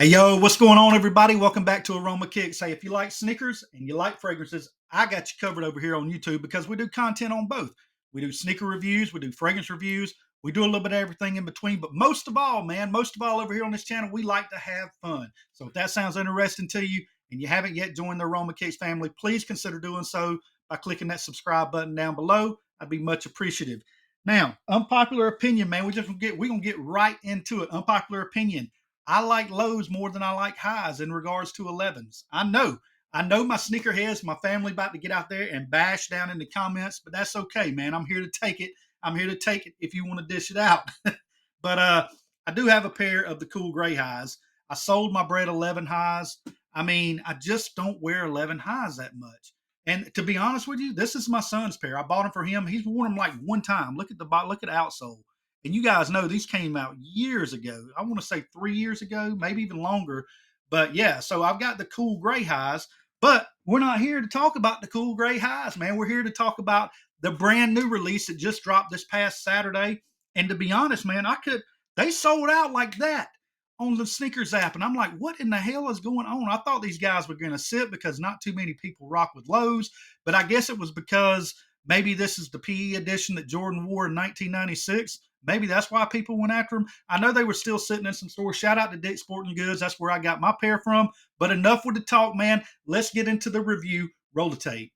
Hey, yo, what's going on, everybody? Welcome back to Aroma Kicks. Hey, if you like sneakers and you like fragrances, I got you covered over here on YouTube because we do content on both. We do sneaker reviews, we do fragrance reviews, we do a little bit of everything in between. But most of all, man, most of all over here on this channel, we like to have fun. So if that sounds interesting to you and you haven't yet joined the Aroma Kicks family, please consider doing so by clicking that subscribe button down below. I'd be much appreciative. Now, unpopular opinion, man, we're gonna get right into it. Unpopular opinion. I like lows more than I like highs in regards to 11s. I know my sneakerheads, my family about to get out there and bash down in the comments, but that's okay, man. I'm here to take it. I'm here to take it if you want to dish it out. But I do have a pair of the cool gray highs. I sold my Bred 11 highs. I mean, I just don't wear 11 highs that much. And to be honest with you, this is my son's pair. I bought them for him. He's worn them like one time. Look at the outsole. And you guys know these came out years ago. I want to say 3 years ago, maybe even longer. But yeah, so I've got the cool gray highs, but we're not here to talk about the cool gray highs, man. We're here to talk about the brand new release that just dropped this past Saturday. And to be honest, man, they sold out like that on the sneakers app. And I'm like, what in the hell is going on? I thought these guys were going to sit because not too many people rock with lows, but I guess it was because maybe this is the PE edition that Jordan wore in 1996. Maybe that's why people went after them. I know they were still sitting in some stores. Shout out to Dick's Sporting Goods. That's where I got my pair from. But enough with the talk, man. Let's get into the review. Roll the tape.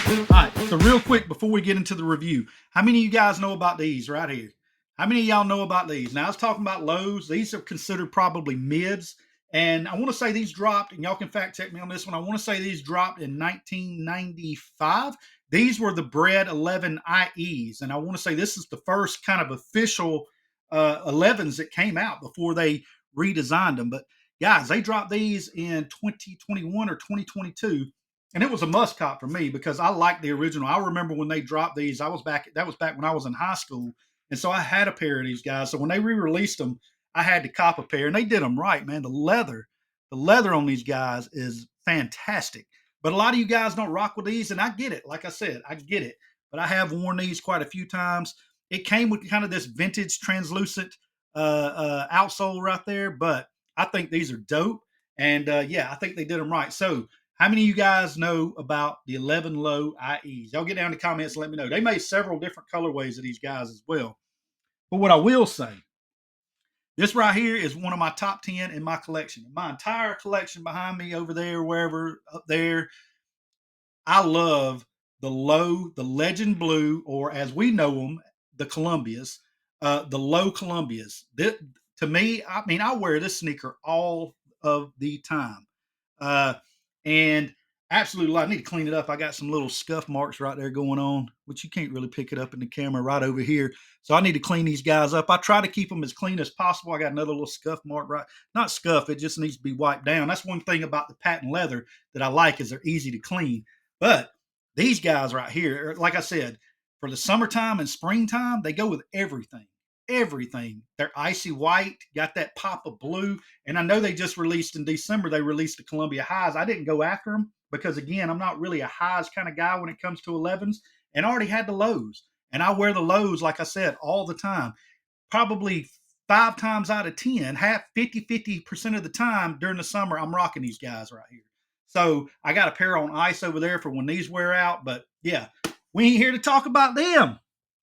All right. So real quick before we get into the review, how many of you guys know about these right here? How many of y'all know about these? Now I was talking about lows. These are considered probably mids. And I want to say these dropped, and y'all can fact check me on this one. I want to say these dropped in 1995. These were the Bred 11 IEs, and I want to say this is the first kind of official 11s that came out before they redesigned them. But guys, they dropped these in 2021 or 2022, and it was a must cop for me because I like the original. I remember when they dropped these. That was back when I was in high school, and so I had a pair of these guys. So when they re-released them, I had to cop a pair, and they did them right, man. The leather on these guys is fantastic. But a lot of you guys don't rock with these, and I get it. Like I said, I get it. But I have worn these quite a few times. It came with kind of this vintage translucent outsole right there, but I think these are dope. And yeah, I think they did them right. So, how many of you guys know about the 11 low IEs? Y'all get down in the comments and let me know. They made several different colorways of these guys as well. But what I will say, this right here is one of my top 10 in my collection. My entire collection behind me over there, wherever up there, I love the Legend Blue, or as we know them, the Columbias, the low Columbias. To me, I mean, I wear this sneaker all of the time. Uh, and absolutely, I need to clean it up. I got some little scuff marks right there going on, which you can't really pick it up in the camera right over here. So I need to clean these guys up. I try to keep them as clean as possible. I got another little scuff mark right, not scuff. It just needs to be wiped down. That's one thing about the patent leather that I like is they're easy to clean. But these guys right here, like I said, for the summertime and springtime, they go with everything. Everything. They're icy white, got that pop of blue. And I know they just released in December, they released the Columbia highs. I didn't go after them because, again, I'm not really a highs kind of guy when it comes to 11s, and I already had the lows. And I wear the lows, like I said, all the time. Probably 5 times out of 10, 50% of the time during the summer, I'm rocking these guys right here. So I got a pair on ice over there for when these wear out. But yeah, we ain't here to talk about them.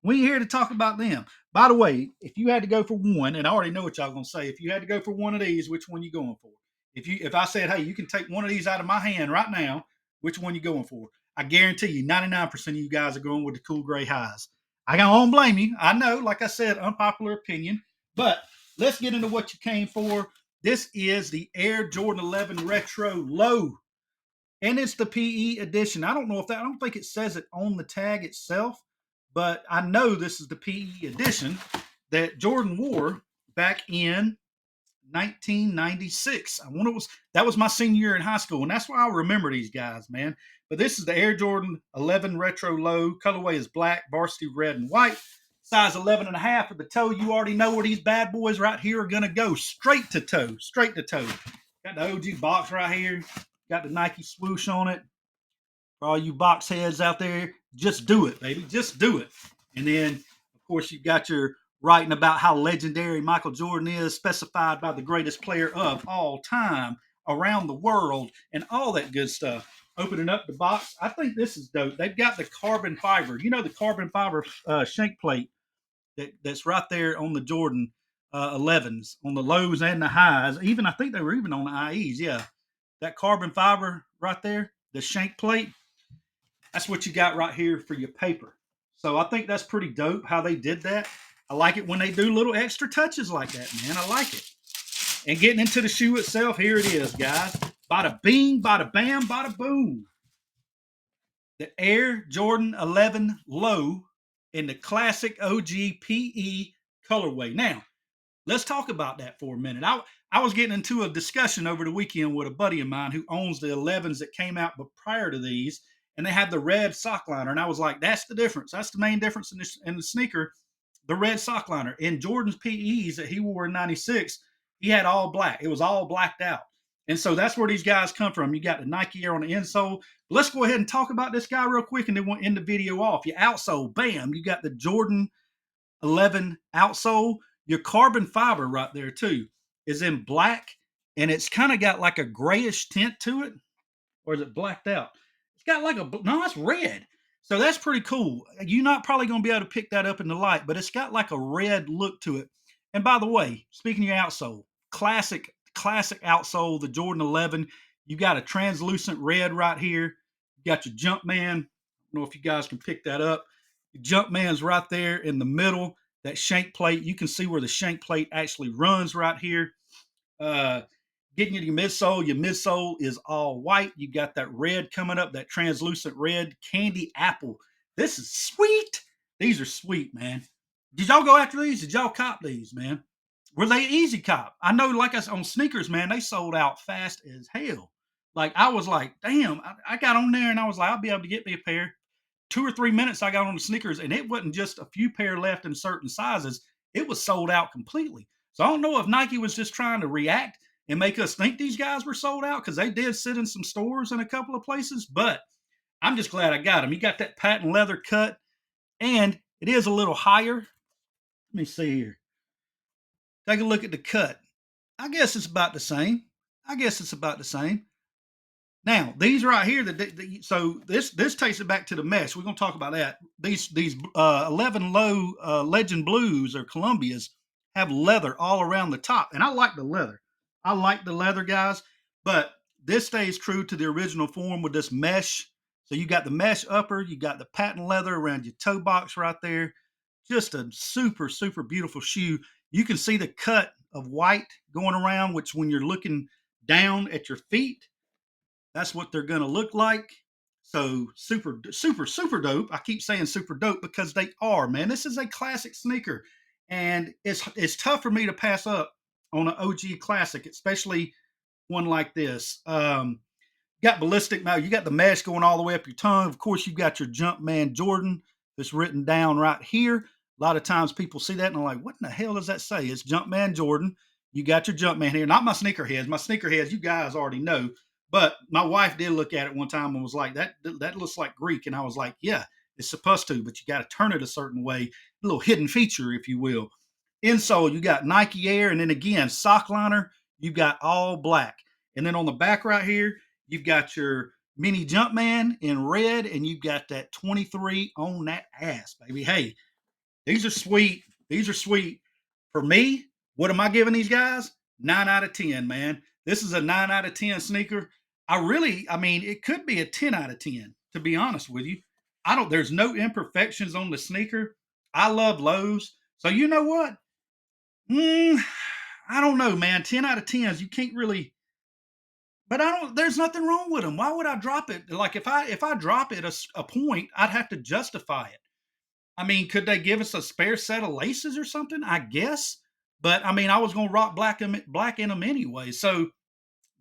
We ain't here to talk about them. By the way, if you had to go for one, and I already know what y'all gonna say, if you had to go for one of these, which one you going for? If I said, hey, you can take one of these out of my hand right now, which one you going for? I guarantee you, 99% of you guys are going with the cool gray highs. I don't blame you. I know, like I said, unpopular opinion. But let's get into what you came for. This is the Air Jordan 11 Retro Low, and it's the PE edition. I don't think it says it on the tag itself, but I know this is the PE edition that Jordan wore back in 1996. That was my senior year in high school, and that's why I remember these guys, man. But this is the Air Jordan 11 Retro Low. Colorway is black, varsity red and white. Size 11 and a half at the toe. You already know where these bad boys right here are going to go. Straight to toe. Straight to toe. Got the OG box right here. Got the Nike swoosh on it. For all you box heads out there, just do it, baby. Just do it. And then, of course, you've got your writing about how legendary Michael Jordan is, specified by the greatest player of all time around the world, and all that good stuff. Opening up the box, I think this is dope. They've got the carbon fiber, the carbon fiber shank plate that's right there on the Jordan 11s, on the lows and the highs. Even I think they were even on the IEs. Yeah, that carbon fiber right there, the shank plate. That's what you got right here for your paper. So I think that's pretty dope how they did that. I like it when they do little extra touches like that, man. I like it. And getting into the shoe itself, here it is, guys. Bada bing, bada bam, bada boom. The Air Jordan 11 Low in the classic OG PE colorway. Now, let's talk about that for a minute. I was getting into a discussion over the weekend with a buddy of mine who owns the 11s that came out but prior to these, and they had the red sock liner. And I was like, that's the difference. That's the main difference in the sneaker, the red sock liner. In Jordan's PEs that he wore in 96, he had all black. It was all blacked out. And so that's where these guys come from. You got the Nike Air on the insole. Let's go ahead and talk about this guy real quick, and then we'll end the video off. Your outsole, bam, you got the Jordan 11 outsole. Your carbon fiber right there too is in black, and it's kind of got like a grayish tint to it. Or is it blacked out? It's got like no, it's red. So that's pretty cool. You're not probably going to be able to pick that up in the light, but it's got like a red look to it. And by the way, speaking of your outsole, classic outsole, the Jordan 11. You got a translucent red right here. You got your Jumpman. I don't know if you guys can pick that up. Your Jumpman's right there in the middle. That shank plate, you can see where the shank plate actually runs right here. Getting your midsole is all white. You got that red coming up, that translucent red, candy apple. This is sweet. These are sweet, man. Did y'all go after these? Did y'all cop these, man? Were they easy cop? I know, like us on sneakers, man, they sold out fast as hell. Like I was like, damn, I got on there and I was like, I'll be able to get me a pair. 2 or 3 minutes I got on the sneakers, and it wasn't just a few pair left in certain sizes. It was sold out completely. So I don't know if Nike was just trying to react and make us think these guys were sold out, because they did sit in some stores in a couple of places, but I'm just glad I got them. You got that patent leather cut, and it is a little higher. Let me see here. Take a look at the cut. I guess it's about the same. Now, these right here, so this takes it back to the mesh. We're going to talk about that. These 11 low Legend Blues or Columbias have leather all around the top, and I like the leather. Guys, but this stays true to the original form with this mesh. So you got the mesh upper, you got the patent leather around your toe box right there. Just a super, super beautiful shoe. You can see the cut of white going around, which when you're looking down at your feet, that's what they're going to look like. So super, super, super dope. I keep saying super dope because they are, man. This is a classic sneaker, and it's tough for me to pass up on an OG classic, especially one like this. Got ballistic. Now you got the mesh going all the way up your tongue. Of course, you've got your Jumpman Jordan that's written down right here. A lot of times people see that and they're like, what in the hell does that say? It's Jumpman Jordan. You got your Jumpman here. Not my sneakerheads. My sneakerheads, you guys already know. But my wife did look at it one time and was like, that looks like Greek. And I was like, yeah, it's supposed to, but you got to turn it a certain way. A little hidden feature, if you will. Insole, you got Nike Air. And then again, sock liner, you've got all black. And then on the back right here, you've got your mini Jumpman in red, and you've got that 23 on that ass, baby. Hey, these are sweet. For me, what am I giving these guys? 9 out of 10, man. This is a 9 out of 10 sneaker. I mean, it could be a 10 out of 10, to be honest with you. There's no imperfections on the sneaker. I love lows. So you know what? I don't know, man. 10 out of 10s, you can't really, but there's nothing wrong with them. Why would I drop it? Like if I drop it a point, I'd have to justify it. I mean, could they give us a spare set of laces or something? I guess. But I mean, I was going to rock black in them anyway. So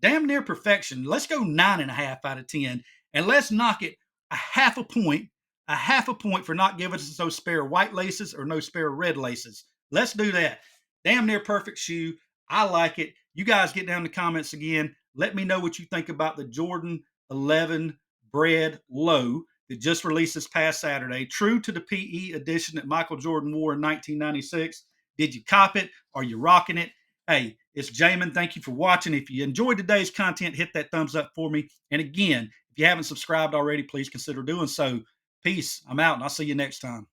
damn near perfection. Let's go 9.5 out of 10, and let's knock it a half a point for not giving us those spare white laces or no spare red laces. Let's do that. Damn near perfect shoe. I like it. You guys get down in the comments again. Let me know what you think about the Jordan 11 Bred Low that just released this past Saturday. True to the PE edition that Michael Jordan wore in 1996. Did you cop it? Are you rocking it? Hey, it's Jamon. Thank you for watching. If you enjoyed today's content, hit that thumbs up for me. And again, if you haven't subscribed already, please consider doing so. Peace. I'm out, and I'll see you next time.